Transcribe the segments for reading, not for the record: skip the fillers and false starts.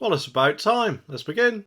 Well, it's about time. Let's begin.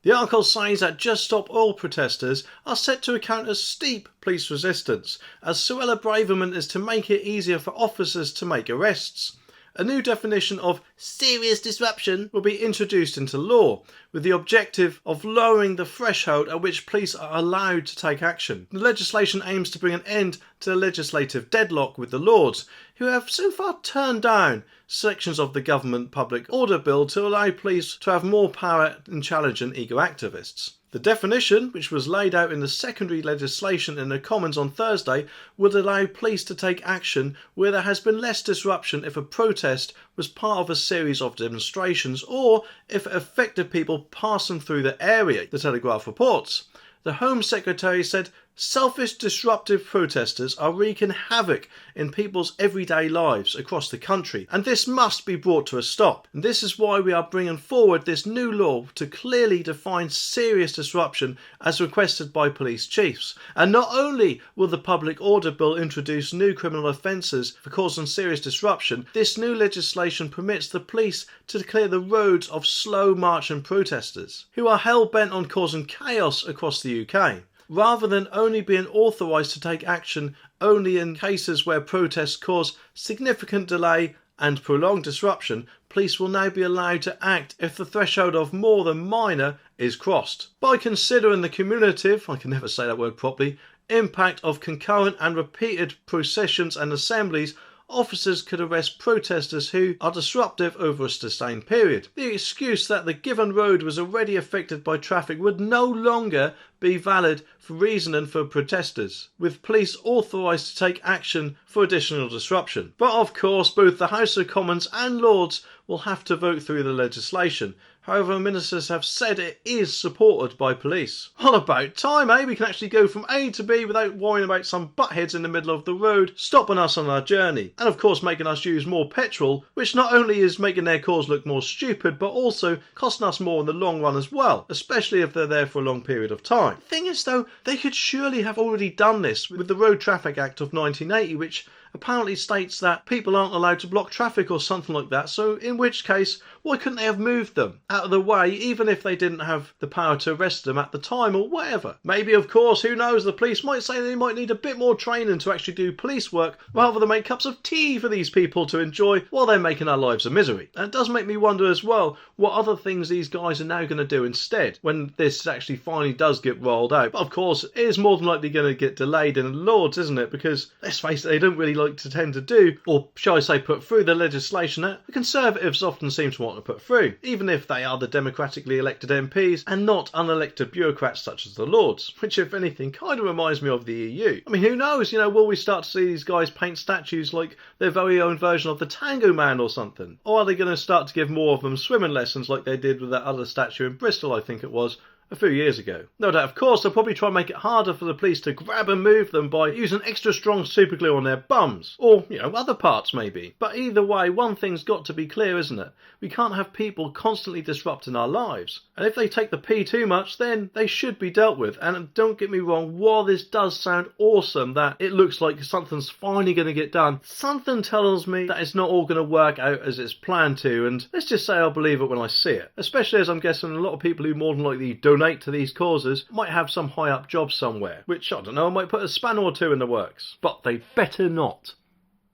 The article says that Just Stop Oil protesters are set to encounter steep police resistance, as Suella Braverman is to make it easier for officers to make arrests. A new definition of serious disruption will be introduced into law, with the objective of lowering the threshold at which police are allowed to take action. The legislation aims to bring an end to the legislative deadlock with the Lords, who have so far turned down sections of the government public order bill to allow police to have more power in challenging ego activists. The definition, which was laid out in the secondary legislation in the Commons on Thursday, would allow police to take action where there has been less disruption if a protest was part of a series of demonstrations or if it affected people passing through the area, the Telegraph reports. The Home Secretary said selfish disruptive protesters are wreaking havoc in people's everyday lives across the country, and this must be brought to a stop. And this is why we are bringing forward this new law to clearly define serious disruption as requested by police chiefs. And not only will the Public Order Bill introduce new criminal offences for causing serious disruption, this new legislation permits the police to clear the roads of slow marching protesters who are hell-bent on causing chaos across the UK. Rather than only being authorised to take action only in cases where protests cause significant delay and prolonged disruption, police will now be allowed to act if the threshold of more than minor is crossed. By considering the cumulative, I can never say that word properly, impact of concurrent and repeated processions and assemblies, officers could arrest protesters who are disruptive over a sustained period. The excuse that the given road was already affected by traffic would no longer be valid for reasoning for protesters, with police authorised to take action for additional disruption. But of course, both the House of Commons and Lords will have to vote through the legislation. However, ministers have said it is supported by police. Well, about time, eh? We can actually go from A to B without worrying about some buttheads in the middle of the road stopping us on our journey. And of course making us use more petrol, which not only is making their cause look more stupid, but also costing us more in the long run as well, especially if they're there for a long period of time. The thing is though, they could surely have already done this with the Road Traffic Act of 1980, which apparently states that people aren't allowed to block traffic or something like that, so in which case, why couldn't they have moved them out of the way even if they didn't have the power to arrest them at the time or whatever? Maybe, of course, who knows, the police might say they might need a bit more training to actually do police work rather than make cups of tea for these people to enjoy while they're making our lives a misery. And it does make me wonder as well what other things these guys are now going to do instead when this actually finally does get rolled out. But of course, it is more than likely going to get delayed in the Lords, isn't it? Because let's face it, they don't really like to tend to do, or shall I say put through, the legislation that the Conservatives often seem to want to put through, even if they are the democratically elected MPs and not unelected bureaucrats such as the Lords, which if anything kind of reminds me of the EU. I mean, who knows, will we start to see these guys paint statues like their very own version of the Tango Man or something? Or are they going to start to give more of them swimming lessons like they did with that other statue in Bristol, I think it was, a few years ago? No doubt, of course, they'll probably try and make it harder for the police to grab and move them by using extra strong superglue on their bums. Or, other parts maybe. But either way, one thing's got to be clear, isn't it? We can't have people constantly disrupting our lives. And if they take the pee too much, then they should be dealt with. And don't get me wrong, while this does sound awesome that it looks like something's finally going to get done, something tells me that it's not all going to work out as it's planned to. And let's just say I'll believe it when I see it. Especially as I'm guessing a lot of people who more than likely donate to these causes might have some high up job somewhere, which, I don't know, might put a spanner or two in the works. But they better not.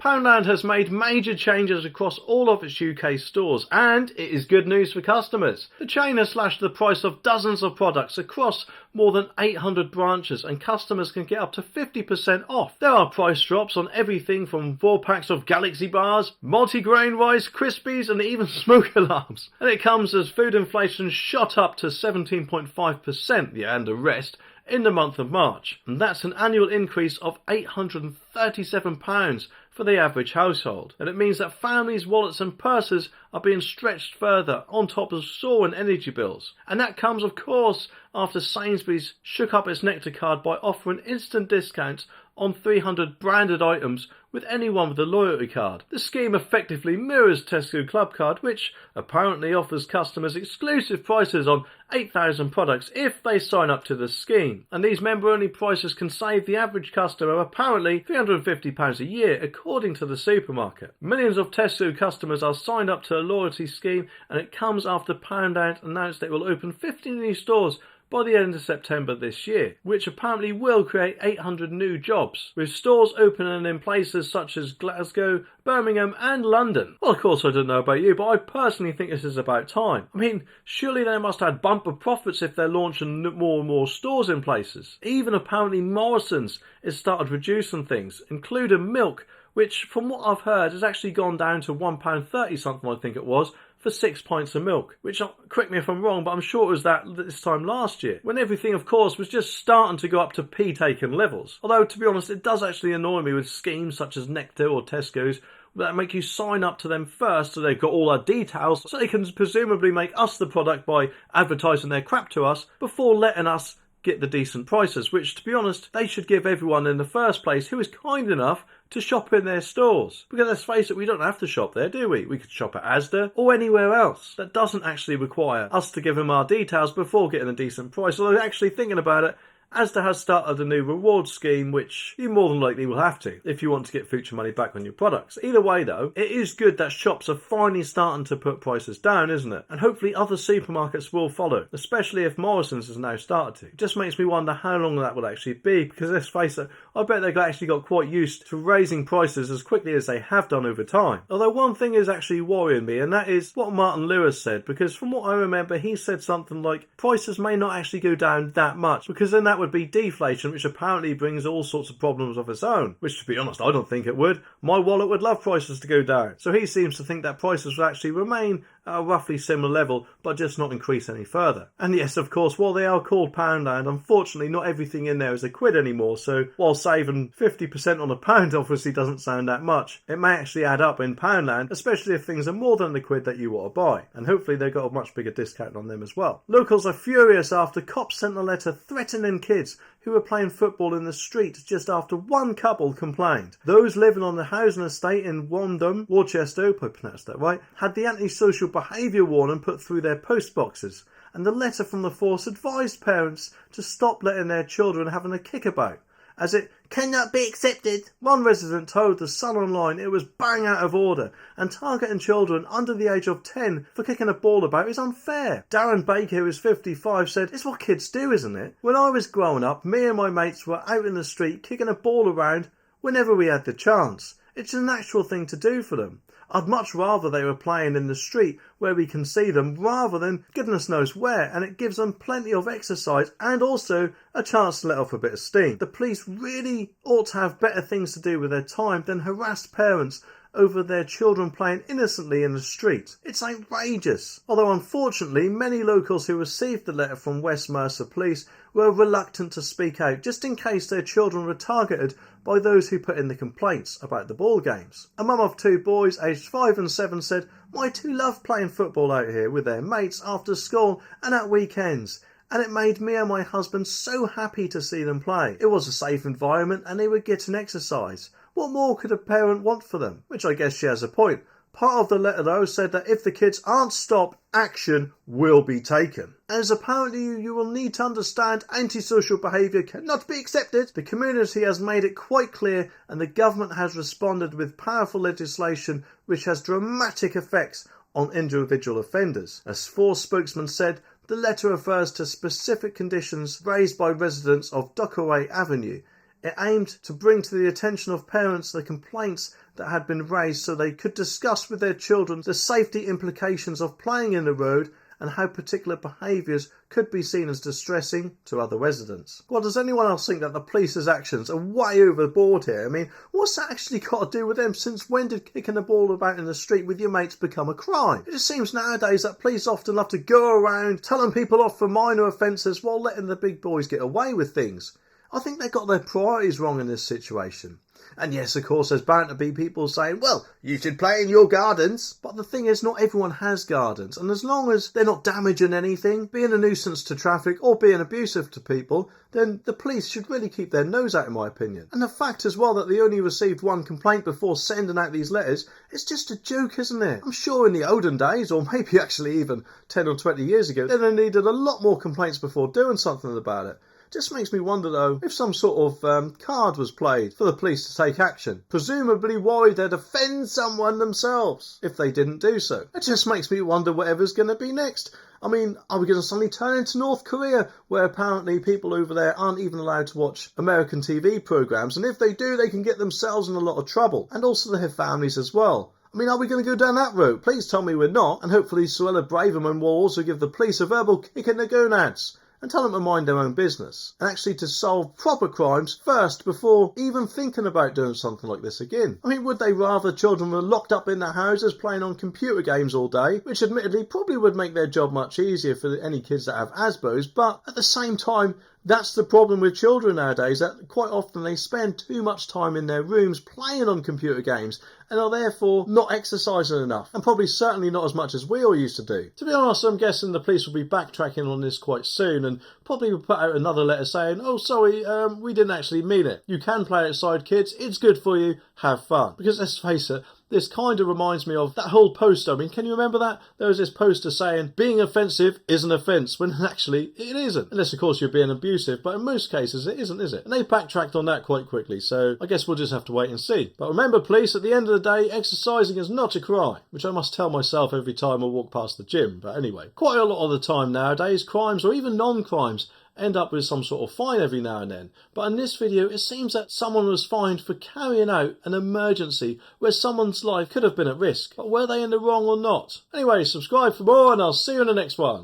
Poundland has made major changes across all of its UK stores, and it is good news for customers. The chain has slashed the price of dozens of products across more than 800 branches, and customers can get up to 50% off. There are price drops on everything from 4 packs of Galaxy bars, multi-grain Rice Krispies, and even smoke alarms. And it comes as food inflation shot up to 17.5%, and the rest, in the month of March. And that's an annual increase of £837 for the average household. And it means that families' wallets and purses are being stretched further on top of soaring energy bills. And that comes, of course, after Sainsbury's shook up its Nectar card by offering instant discounts on 300 branded items with anyone with a loyalty card. The scheme effectively mirrors Tesco Club Card, which apparently offers customers exclusive prices on 8,000 products if they sign up to the scheme. And these member-only prices can save the average customer apparently £350 a year, according to the supermarket. Millions of Tesco customers are signed up to a loyalty scheme, and it comes after Poundland announced it will open 50 new stores by the end of September this year, which apparently will create 800 new jobs, with stores opening in places such as Glasgow, Birmingham and London. Well, of course I don't know about you, but I personally think this is about time. I mean, surely they must have bumper profits if they're launching more and more stores in places. Even apparently Morrison's has started reducing things, including milk, which from what I've heard has actually gone down to £1.30 something I think it was, for 6 pints of milk, which, correct me if I'm wrong, but I'm sure it was that this time last year, when everything, of course, was just starting to go up to pea-taking levels. Although, to be honest, it does actually annoy me with schemes such as Nectar or Tesco's that make you sign up to them first so they've got all our details, so they can presumably make us the product by advertising their crap to us before letting us get the decent prices, which, to be honest, they should give everyone in the first place who is kind enough to shop in their stores. Because let's face it, we don't have to shop there, do we? We could shop at Asda or anywhere else. That doesn't actually require us to give them our details before getting a decent price. Although actually thinking about it, Asda has started a new reward scheme, which you more than likely will have to if you want to get future money back on your products. Either way though, it is good that shops are finally starting to put prices down, isn't it? And hopefully other supermarkets will follow, especially if Morrison's has now started to. It just makes me wonder how long that will actually be, because let's face it, I bet they've actually got quite used to raising prices as quickly as they have done over time. Although one thing is actually worrying me, and that is what Martin Lewis said, because from what I remember he said something like prices may not actually go down that much, because then that would be deflation, which apparently brings all sorts of problems of its own, which to be honest I don't think it would. My wallet would love prices to go down. So he seems to think that prices will actually remain at a roughly similar level, but just not increase any further. And yes, of course, while they are called Poundland, unfortunately not everything in there is a quid anymore, so while saving 50% on a pound obviously doesn't sound that much, it may actually add up in Poundland, especially if things are more than the quid that you want to buy, and hopefully they've got a much bigger discount on them as well. Locals are furious after cops sent a letter threatening kids who were playing football in the street just after one couple complained. Those living on the housing estate in Wandham, Worcester, if I pronounced that right, had the antisocial behaviour warning put through their post boxes, and the letter from the force advised parents to stop letting their children having a kickabout, as it cannot be accepted. One resident told the Sun Online it was bang out of order, and targeting children under the age of 10 for kicking a ball about is unfair. Darren Baker, who is 55, said, "It's what kids do, isn't it? When I was growing up, me and my mates were out in the street kicking a ball around whenever we had the chance. It's a natural thing to do for them. I'd much rather they were playing in the street where we can see them rather than goodness knows where, and it gives them plenty of exercise and also a chance to let off a bit of steam. The police really ought to have better things to do with their time than harass parents over their children playing innocently in the street. It's outrageous." Although unfortunately many locals who received the letter from West Mercer Police were reluctant to speak out, just in case their children were targeted by those who put in the complaints about the ball games. A mum of two boys aged 5 and 7 said, "My two love playing football out here with their mates after school and at weekends, and it made me and my husband so happy to see them play. It was a safe environment and they were getting exercise. What more could a parent want for them?" Which I guess she has a point. Part of the letter though said that if the kids aren't stopped, action will be taken. As apparently you will need to understand, antisocial behaviour cannot be accepted. The community has made it quite clear, and the government has responded with powerful legislation which has dramatic effects on individual offenders. As four spokesmen said, the letter refers to specific conditions raised by residents of Dockeray Avenue. It aimed to bring to the attention of parents the complaints that had been raised so they could discuss with their children the safety implications of playing in the road and how particular behaviours could be seen as distressing to other residents. Well, does anyone else think that the police's actions are way overboard here? I mean, what's that actually got to do with them? Since when did kicking a ball about in the street with your mates become a crime? It just seems nowadays that police often love to go around telling people off for minor offences while letting the big boys get away with things. I think they got their priorities wrong in this situation. And yes, of course, there's bound to be people saying, well, you should play in your gardens. But the thing is, not everyone has gardens. And as long as they're not damaging anything, being a nuisance to traffic or being abusive to people, then the police should really keep their nose out, in my opinion. And the fact as well that they only received one complaint before sending out these letters, it's just a joke, isn't it? I'm sure in the olden days, or maybe actually even 10 or 20 years ago, they needed a lot more complaints before doing something about it. Just makes me wonder though if some sort of card was played for the police to take action, presumably worried they'd offend someone themselves if they didn't do so. It just makes me wonder whatever's going to be next. I mean, are we going to suddenly turn into North Korea, where apparently people over there aren't even allowed to watch American TV programmes, and if they do, they can get themselves in a lot of trouble, and also their families as well. I mean, are we going to go down that route? Please tell me we're not, and hopefully Suella Braverman will also give the police a verbal kick in the gonads and tell them to mind their own business, and actually to solve proper crimes first before even thinking about doing something like this again. I mean, would they rather children were locked up in their houses playing on computer games all day, which admittedly probably would make their job much easier for any kids that have Asbo's, but at the same time, that's the problem with children nowadays, that quite often they spend too much time in their rooms playing on computer games and are therefore not exercising enough, and probably certainly not as much as we all used to do. To be honest, I'm guessing the police will be backtracking on this quite soon and probably will put out another letter saying, oh sorry, we didn't actually mean it. You can play outside, kids, it's good for you, have fun. Because let's face it, this kind of reminds me of that whole poster. I mean, can you remember that? There was this poster saying, being offensive is an offence, when actually it isn't. Unless, of course, you're being abusive, but in most cases it isn't, is it? And they backtracked on that quite quickly, so I guess we'll just have to wait and see. But remember, police, at the end of the day, exercising is not a crime, which I must tell myself every time I walk past the gym. But anyway, quite a lot of the time nowadays, crimes or even non-crimes end up with some sort of fine every now and then. But in this video, it seems that someone was fined for carrying out an emergency where someone's life could have been at risk. But were they in the wrong or not? Anyway, subscribe for more and I'll see you in the next one.